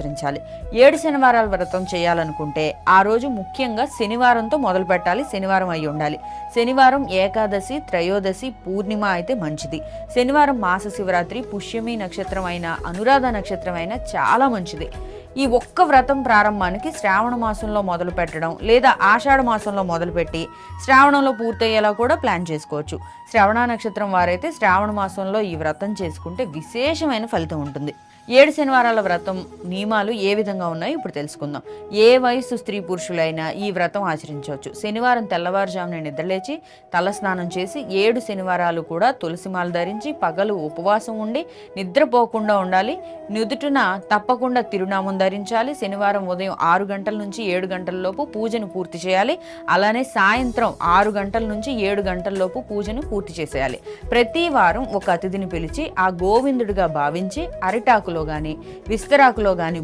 ఆచరించాలి. 7 శనివారాల వ్రతం చేయాలనుకుంటే ఆ రోజు ముఖ్యంగా శనివారంతో మొదలు పెట్టాలి. శనివారం అయి ఉండాలి. శనివారం ఏకాదశి, త్రయోదశి, పూర్ణిమ అయితే మంచిది. శనివారం మాస శివరాత్రి, పుష్యమి నక్షత్రం అయిన, అనురాధ నక్షత్రం అయినా చాలా మంచిది. ఈ ఒక్క వ్రతం ప్రారంభానికి శ్రావణ మాసంలో మొదలు పెట్టడం లేదా ఆషాఢ మాసంలో మొదలుపెట్టి శ్రావణంలో పూర్తయ్యేలా కూడా ప్లాన్ చేసుకోవచ్చు. శ్రవణ నక్షత్రం వారైతే శ్రావణ మాసంలో ఈ వ్రతం చేసుకుంటే విశేషమైన ఫలితం ఉంటుంది. 7 శనివారాల వ్రతం నియమాలు ఏ విధంగా ఉన్నాయో ఇప్పుడు తెలుసుకుందాం. ఏ వయసు స్త్రీ పురుషులైనా ఈ వ్రతం ఆచరించవచ్చు. శనివారం తెల్లవారుజామున నిద్రలేచి తలస్నానం చేసి 7 శనివారాలు కూడా తులసిమాల ధరించి పగలు ఉపవాసం ఉండి నిద్రపోకుండా ఉండాలి. నుదుటిన తప్పకుండా తిరునామం ధరించాలి. శనివారం ఉదయం 6 గంటల నుంచి 7 గంటల లోపు పూజను పూర్తి చేయాలి. అలానే సాయంత్రం 6 గంటల నుంచి 7 గంటల లోపు పూజను పూర్తి చేసేయాలి. ప్రతి వారం ఒక అతిథిని పిలిచి ఆ గోవిందుడిగా భావించి అరిటాకులో గాని విస్తరాకులో గాని